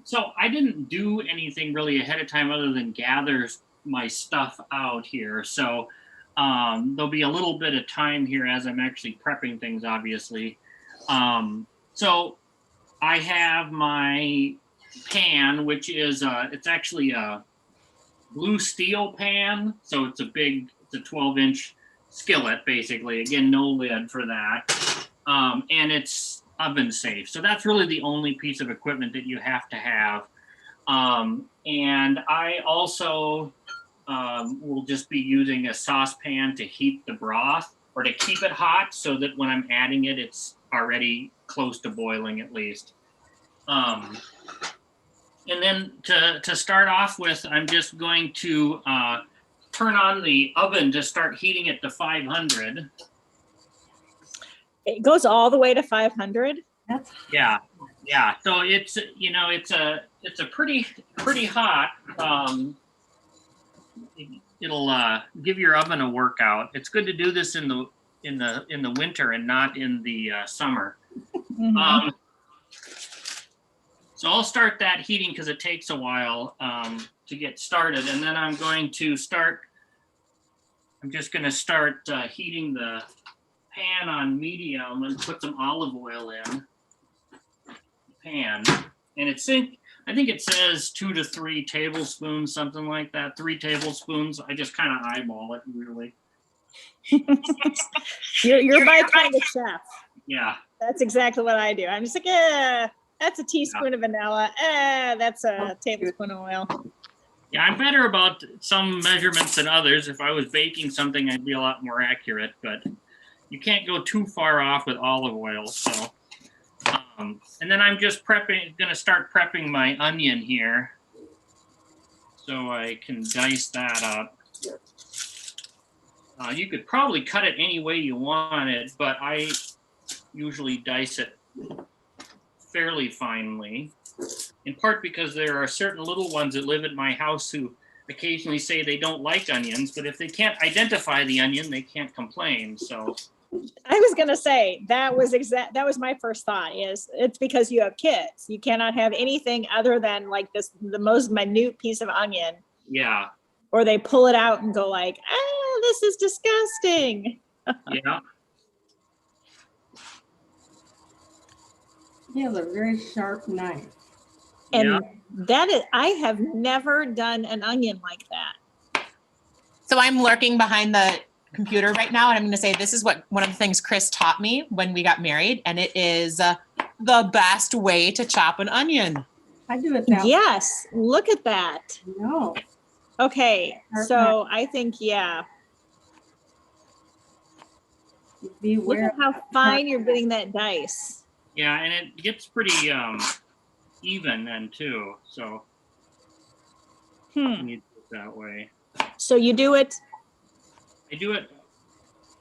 So I didn't do anything really ahead of time other than gather my stuff out here. So there'll be a little bit of time here as I'm actually prepping things, obviously. So I have my pan, which is it's actually a blue steel pan. So it's a 12-inch skillet, basically. Again, no lid for that. And it's oven safe. So that's really the only piece of equipment that you have to have. And I also will just be using a saucepan to heat the broth or to keep it hot so that when I'm adding it, it's already close to boiling at least. And then to start off with, I'm just going to turn on the oven to start heating it to 500. It goes all the way to 500. Yeah. So it's it's a pretty hot. It'll give your oven a workout. It's good to do this in the winter and not in the summer. Mm-hmm. So I'll start that heating because it takes a while to get started, and then I'm just going to start heating the pan on medium and put some olive oil in the pan. And I think it says 2 to 3 tablespoons, something like that. 3 tablespoons. I just kind of eyeball it, really. You're my kind of chef. Yeah. That's exactly what I do. I'm just like, that's a teaspoon of vanilla. That's a tablespoon of oil. Yeah, I'm better about some measurements than others. If I was baking something, I'd be a lot more accurate, but you can't go too far off with olive oil. So, and then I'm just going to start prepping my onion here so I can dice that up. You could probably cut it any way you want it, but I usually dice it fairly finely, in part because there are certain little ones that live at my house who occasionally say they don't like onions, but if they can't identify the onion, they can't complain. So I was going to say that was my first thought is it's because you have kids. You cannot have anything other than like the most minute piece of onion. Yeah. Or they pull it out and go like, this is disgusting. Yeah. He has a very sharp knife. And I have never done an onion like that. So I'm lurking behind the computer right now, and I'm going to say this is one of the things Chris taught me when we got married, and it is the best way to chop an onion. I do it that way. Yes, look at that. No. Okay, so I think, look at how fine you're getting that dice. Yeah, and it gets pretty even then too. So you do it that way. So you do it. I do it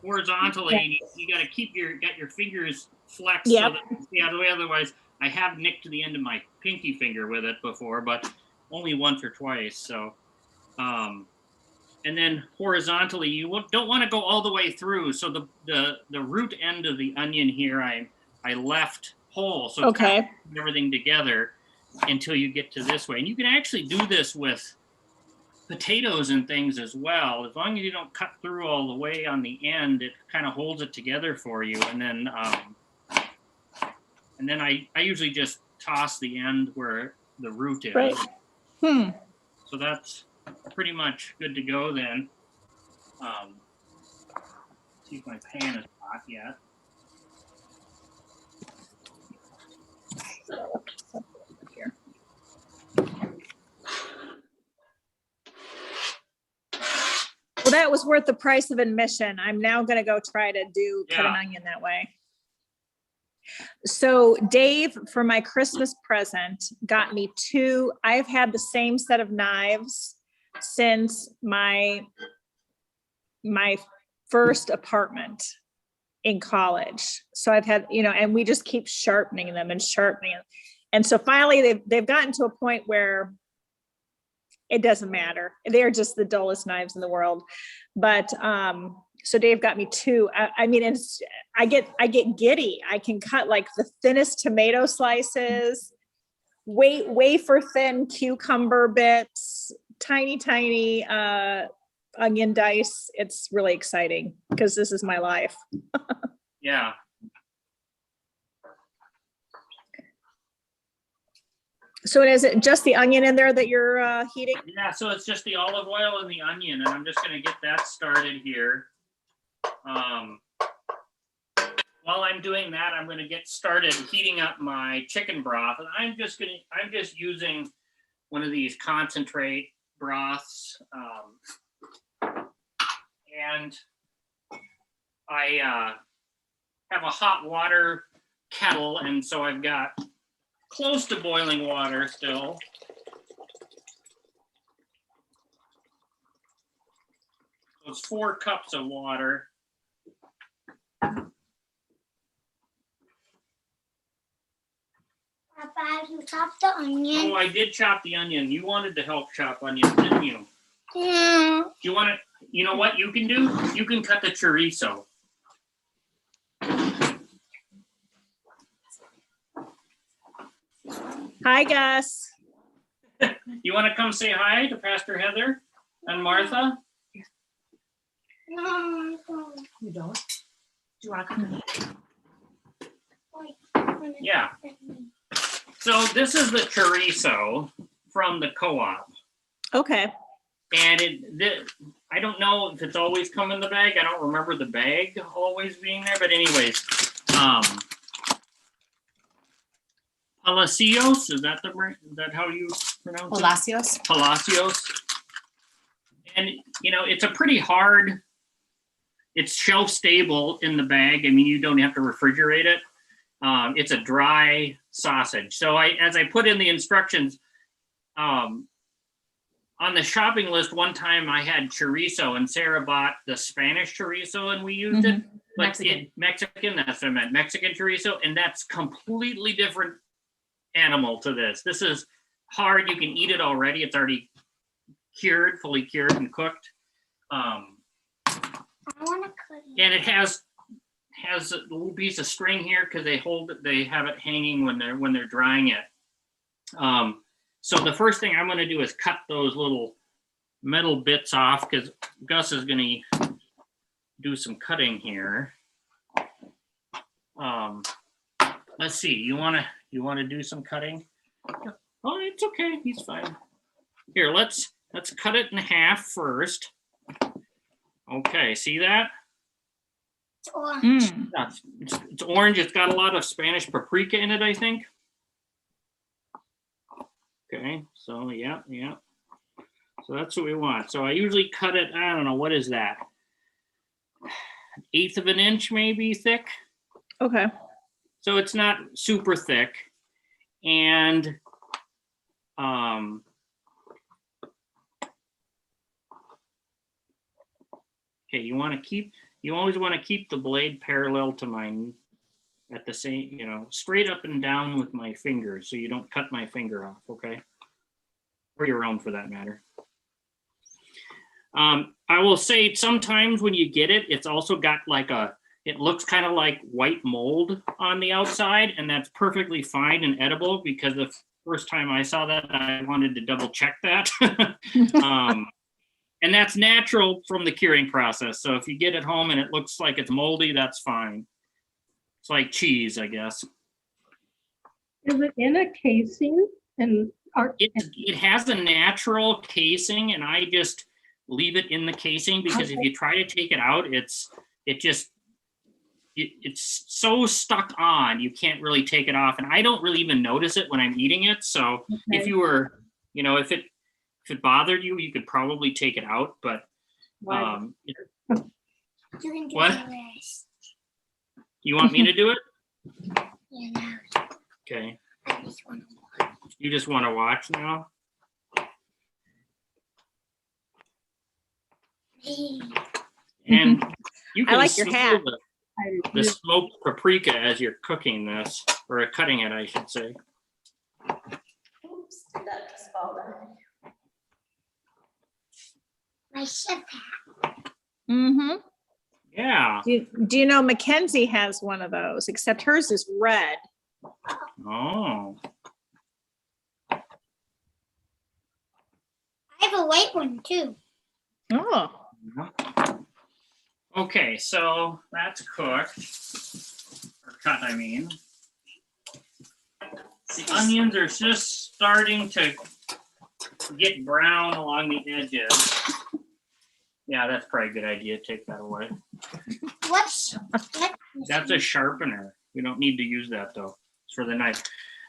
horizontally. And you got to keep your fingers flexed. Yep. So that, otherwise, I have nicked the end of my pinky finger with it before, but only once or twice. So, and then horizontally, you don't want to go all the way through. So the root end of the onion here, I left whole, so it's kind of everything together until you get to this way. And you can actually do this with potatoes and things as well. As long as you don't cut through all the way on the end, it kind of holds it together for you. And then I usually just toss the end where the root is. Right. So that's pretty much good to go then. See if my pan is hot yet. Well, that was worth the price of admission. I'm now going to go try to cut an onion that way. So Dave, for my Christmas present, got me I've had the same set of knives since my first apartment in college. So I've had, and we just keep sharpening them. And so finally they've gotten to a point where it doesn't matter. They're just the dullest knives in the world. But so Dave got me 2. I mean, I get giddy. I can cut like the thinnest tomato slices. wafer thin cucumber bits, tiny onion dice. It's really exciting because this is my life. Yeah. So is it just the onion in there that you're heating? Yeah, so it's just the olive oil and the onion, and I'm just gonna get that started here. While I'm doing that, I'm gonna get started heating up my chicken broth, and I'm just using one of these concentrate broths, and I have a hot water kettle, and so I've got close to boiling water still. So it's 4 cups of water. Papa, you chopped the onion. Oh, I did chop the onion. You wanted to help chop onions, didn't you? Yeah. You want to, you know what you can do? You can cut the chorizo. Hi, Gus. You want to come say hi to Pastor Heather and Martha? No, I don't. You don't? Do you want to come? Yeah. So this is the chorizo from the co-op. Okay. And I don't know if it's always come in the bag. I don't remember the bag always being there. But anyways, Palacios, is that how you pronounce it? Palacios. Palacios. And, you know, it's a pretty hard, it's shelf stable in the bag. I mean, you don't have to refrigerate it. It's a dry sausage. So as I put in the instructions, on the shopping list, one time I had chorizo and Sarah bought the Spanish chorizo and we used it. But Mexican, that's what I meant, Mexican chorizo. And that's completely different animal to this. This is hard. You can eat it already. It's already cured, fully cured and cooked. I want to cut it. And it has a little piece of string here because they have it hanging when they're drying it. So the first thing I'm going to do is cut those little metal bits off because Gus is going to do some cutting here. Let's see. You want to do some cutting? Oh, it's okay. He's fine. Here, let's cut it in half first. Okay, see that? It's orange. Yeah, it's orange. It's got a lot of Spanish paprika in it, I think. Okay, so yeah. So that's what we want. So I usually cut it, I don't know, what is that? 1/8 of an inch maybe thick. Okay. So it's not super thick. And okay, you always want to keep the blade parallel to mine at the same, straight up and down with my fingers so you don't cut my finger off, okay? Or your own for that matter. I will say sometimes when you get it, it's also got it looks kind of like white mold on the outside, and that's perfectly fine and edible because the first time I saw that, I wanted to double check that. And that's natural from the curing process. So if you get it home and it looks like it's moldy, that's fine. It's like cheese, I guess. Is it in a casing? It has a natural casing, and I just leave it in the casing because if you try to take it out, it's so stuck on, you can't really take it off. And I don't really even notice it when I'm eating it. So if you were, if it bothered you, you could probably take it out. But You can do What? the rest. you want me to do it? You know, Okay. I just want to watch. You just want to watch now? Me. And you I can like your smell hat. the smoked paprika as you're cooking this, or cutting it, I should say. Oops, that just fall down. My chef hat. Mm-hmm. Yeah. Do you know Mackenzie has one of those, except hers is red. Oh. have a white one too. Oh, Okay, so that's cooked, or cut, I mean. The onions are just starting to get brown along the edges. Yeah, that's probably a good idea. Take that away. What's That's a sharpener. We don't need to use that though. It's for the knife.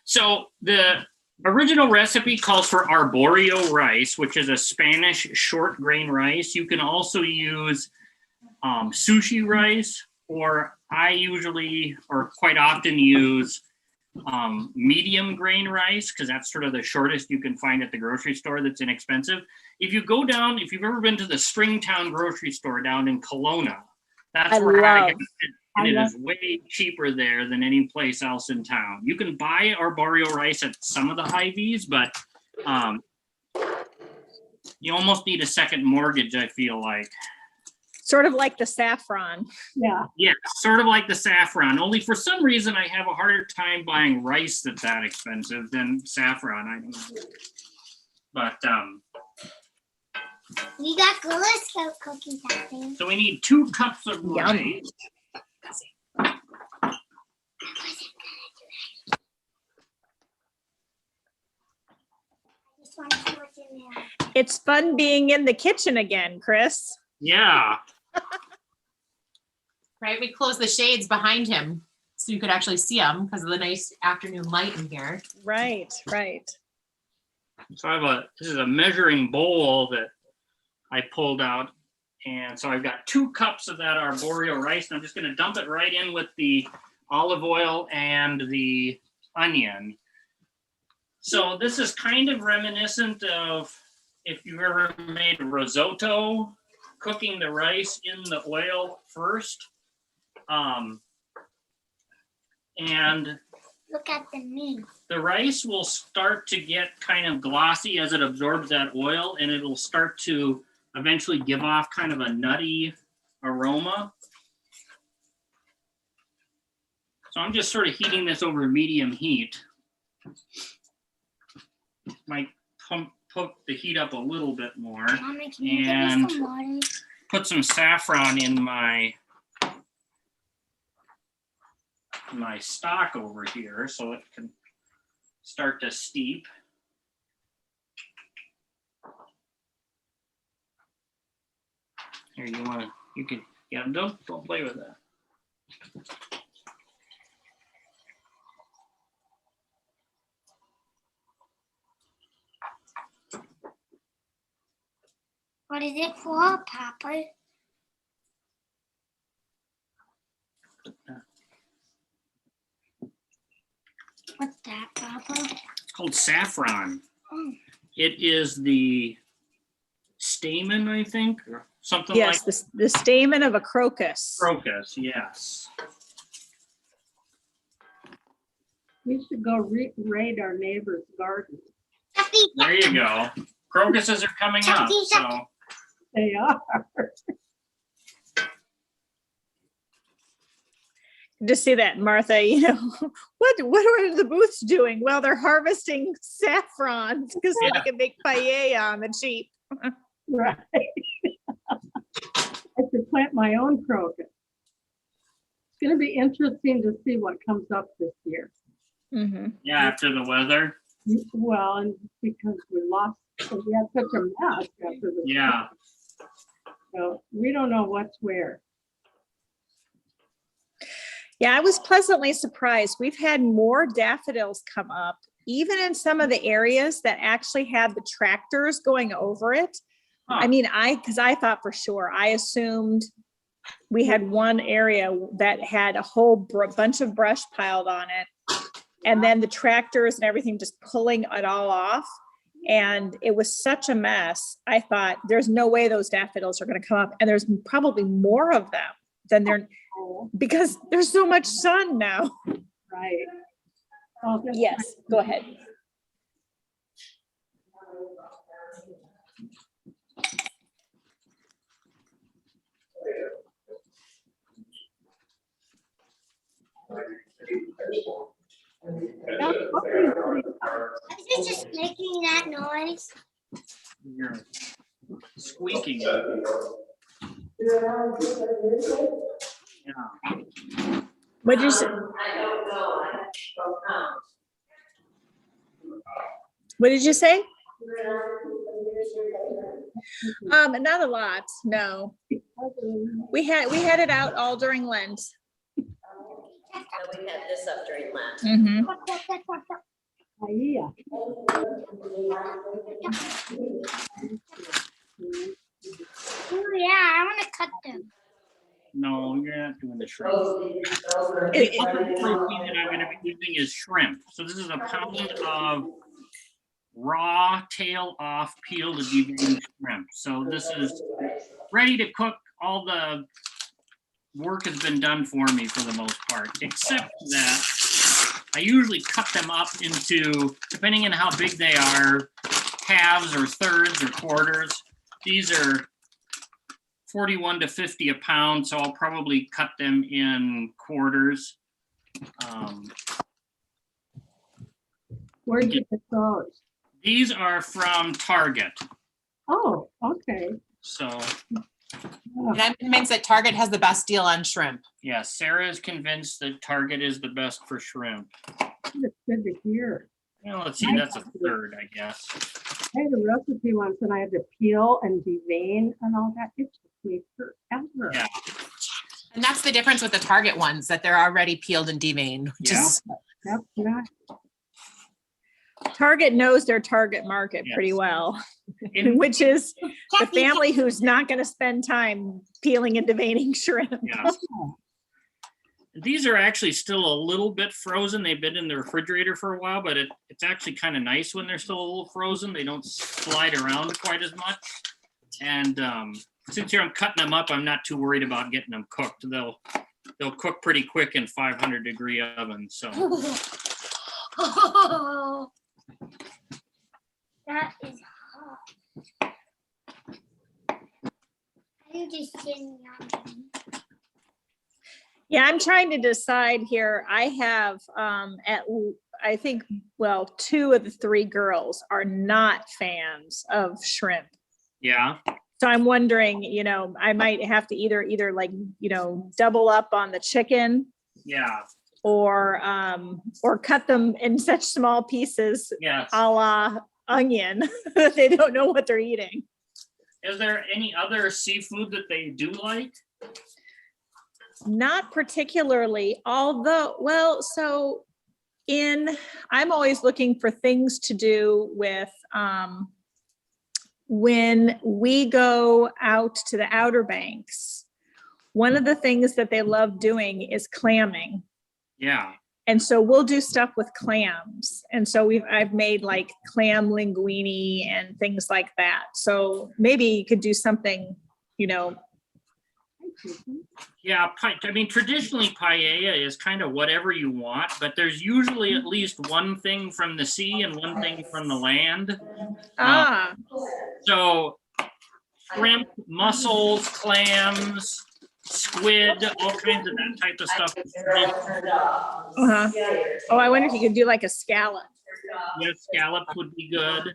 So the original recipe calls for arborio rice, which is a Spanish short grain rice. You can also use sushi rice, or I usually or quite often use medium grain rice, because that's sort of the shortest you can find at the grocery store that's inexpensive. If you go down, if you've ever been to the Springtown grocery store down in Kelowna, that's where I got it, and it is way cheaper there than any place else in town. You can buy arborio rice at some of the Hy-Vees, but you almost need a second mortgage, I feel like. sort of like the saffron. Yeah, Yeah, sort of like the saffron, only for some reason I have a harder time buying rice that's that expensive than saffron. I don't know. But we got Girl Scout cookies out there. so we need 2 cups of Yum. rice. Just want to see what's in there. It's fun being in the kitchen again, Chris. Yeah, Right, we closed the shades behind him so you could actually see him because of the nice afternoon light in here. Right, right. so I have this is a measuring bowl that I pulled out. And so I've got 2 cups of that arborio rice, and I'm just gonna dump it right in with the olive oil and the onion. So this is kind of reminiscent of if you've ever made risotto, cooking the rice in the oil first. And Look at the meat. the rice will start to get kind of glossy as it absorbs that oil, and it'll start to eventually give off kind of a nutty aroma. So I'm just sort of heating this over medium heat. Might put the heat up a little bit more. Mommy, can you get me And some water? put some saffron in my stock over here so it can start to steep. Here, you can, yeah, don't play with that. What is it for, Papa? What's that, Papa? It's called saffron. Oh. It is the stamen, I think, or something Yes, like the stamen of a crocus. crocus. Yes. we should go raid our neighbor's garden. Puppy, There you go. Crocuses are coming up. So They are. Just see that, Martha, you know, what are the booths doing? Well, they're harvesting saffron because Yeah. they can make paella on the cheap. Right. I should plant my own crocus. It's gonna be interesting to see what comes up this year. Mhm. yeah, after the weather. Well, and because we had such a mess after the. Yeah. So we don't know what's where. Yeah, I was pleasantly surprised. We've had more daffodils come up, even in some of the areas that actually had the tractors going over it. Huh. I mean, because I thought for sure, I assumed we had one area that had a whole bunch of brush piled on it. And then the tractors and everything just pulling it all off. And it was such a mess. I thought there's no way those daffodils are going to come up. And there's probably more of them than there, because there's so much sun now. Right. Oh, that's Yes, go ahead. nice. is it just making that noise? You're squeaking. Yeah. What did you say? What did you say? Not a lot, no. We had it out all during Lent. So we had this up during Lent. Mhm. Paella. Oh, yeah, I want to cut them. No, you're not doing the shrimp. It- The other protein that I'm gonna be using is shrimp. So this is a pound of raw tail off peeled deveined shrimp. So this is ready to cook. All the work has been done for me for the most part, except that I usually cut them up into, depending on how big they are, halves or thirds or quarters. These are 41 to 50 a pound, so I'll probably cut them in quarters. Where'd you get those? These are from Target. Oh, okay. So And I'm convinced that Target has the best deal on shrimp. yeah, Sarah is convinced that Target is the best for shrimp. It's good to hear. Well, let's see, that's a third, I guess. I had a recipe once and I had to peel and devein and all that. It took me forever. Yeah. And that's the difference with the Target ones, that they're already peeled and deveined. Which Yeah. is, That's not, Target knows their target market pretty Yes. well, In- which is the family who's not going to spend time peeling and deveining shrimp. yeah. These are actually still a little bit frozen. They've been in the refrigerator for a while, but it's actually kind of nice when they're still a little frozen. They don't slide around quite as much. And since here I'm cutting them up, I'm not too worried about getting them cooked. They'll cook pretty quick in 500-degree oven. So Oh, that is hot. I'm just sitting on them. Yeah, I'm trying to decide here. I have I think, well, 2 of the 3 girls are not fans of shrimp. yeah, So I'm wondering, I might have to either like, double up on the chicken yeah, or cut them in such small pieces yes. a la onion that they don't know what they're eating. Is there any other seafood that they do like? Not particularly, although, well, so I'm always looking for things to do with, when we go out to the Outer Banks, one of the things that they love doing is clamming. Yeah, And so we'll do stuff with clams. And so I've made like clam linguine and things like that. So maybe you could do something, yeah. I mean, traditionally paella is kind of whatever you want, but there's usually at least one thing from the sea and one thing from the land. So shrimp, mussels, clams, squid, all kinds of that type of stuff. Uh-huh. Oh, I wonder if you could do like a scallop. Yeah, scallops would be good.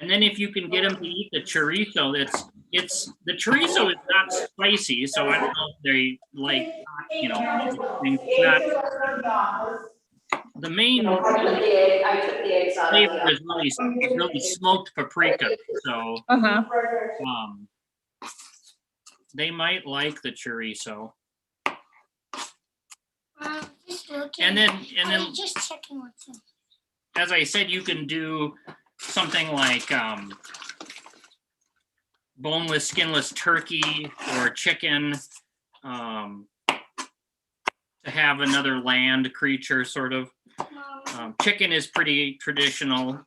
And then if you can get them to eat the chorizo, the chorizo is not spicy, so I don't know if they like, things like that. The main flavor is really smoked paprika, so Uh-huh. they might like the chorizo. Just looking. And then I'm just checking what's in. as I said, you can do something like boneless, skinless turkey or chicken, to have another land creature, sort of. Chicken is pretty traditional.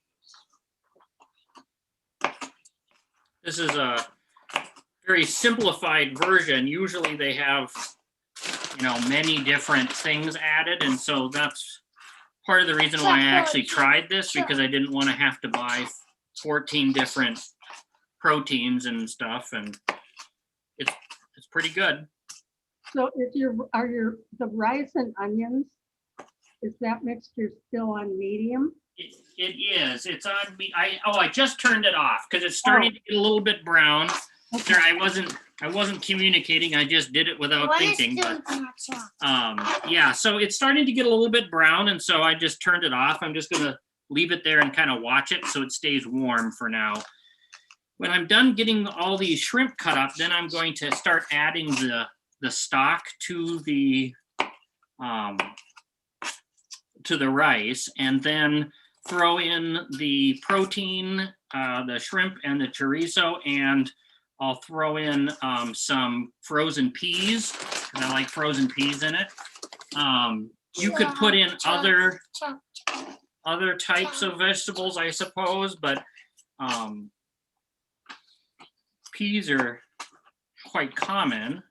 This is a very simplified version. Usually they have, many different things added, and so that's part of the reason why I actually tried this, because I didn't want to have to buy 14 different proteins and stuff, and it's pretty good. so the rice and onions, is that mixture still on medium? It is. It's on me. I just turned it off because it's starting to get a little bit brown. There, I wasn't communicating. I just did it without thinking. But yeah, so it's starting to get a little bit brown, and so I just turned it off. I'm just gonna leave it there and kind of watch it so it stays warm for now. When I'm done getting all these shrimp cut up, then I'm going to start adding the stock to the rice, and then throw in the protein, the shrimp and the chorizo, and I'll throw in some frozen peas because I like frozen peas in it. You could put in other types of vegetables, I suppose, but peas are quite common.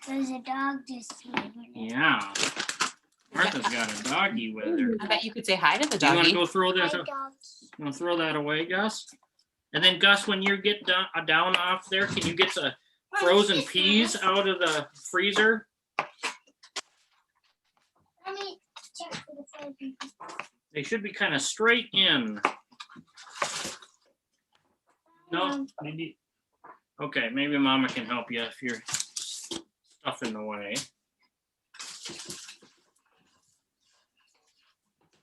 There's a dog just sleeping. Yeah. Martha's got a doggy with her. I bet you could say hi to the Do you want to doggy. go throw that? Hi, You dogs. want to throw that away, Gus? And then Gus, when you get down off there, can you get the frozen peas out of the freezer? Let me check for the frozen. They should be kind of straight in. No, maybe. Okay, maybe Mama can help you if you're stuff in the way.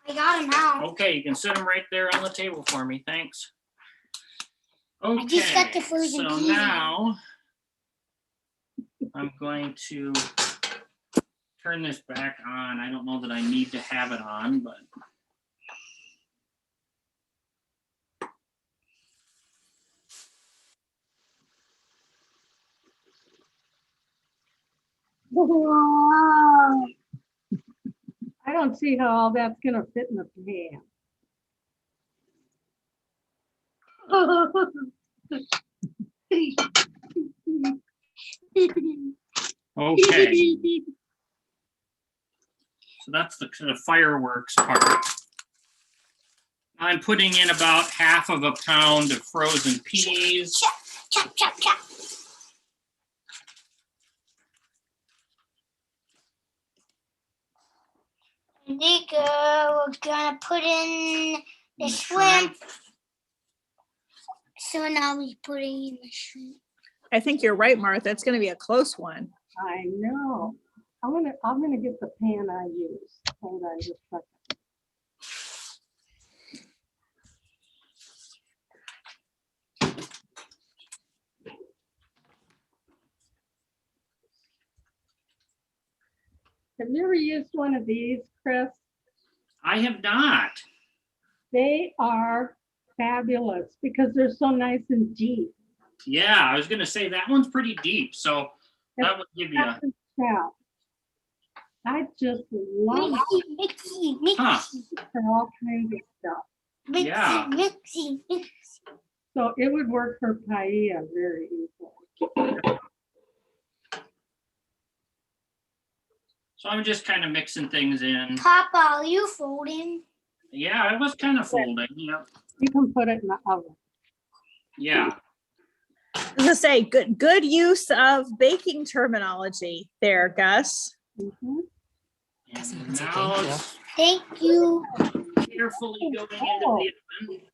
I got him out. Okay, you can set them right there on the table for me. Thanks. Okay, just got the frozen so peas now I'm going to turn this back on. I don't know that I need to have it on, but I don't see how all that's gonna fit in the pan. okay. So that's the kind of fireworks part. I'm putting in about half of a pound of frozen peas. Chop, chop, chop. We're gonna put in the shrimp. So now we're putting in the shrimp. I think you're right, Martha. It's gonna be a close one. I know. I'm gonna get the pan I use. Hold on just a second. Have you ever used one of these, Chris? I have not. They are fabulous because they're so nice and deep. Yeah, I was gonna say that one's pretty deep, so that would give you a, That's a shout. I just love Mixy, mixy, Huh. for all kinds of stuff. mixy, Yeah. mixy, mixy. So it would work for paella very easily. so I'm just kind of mixing things in. Papa, are you folding? Yeah, I was kind of folding, yeah. You can put it in the oven. Yeah. I was gonna say, good use of baking terminology there, Gus. Mhm. And So you can say now thank you. it's Thank you. carefully going into the oven.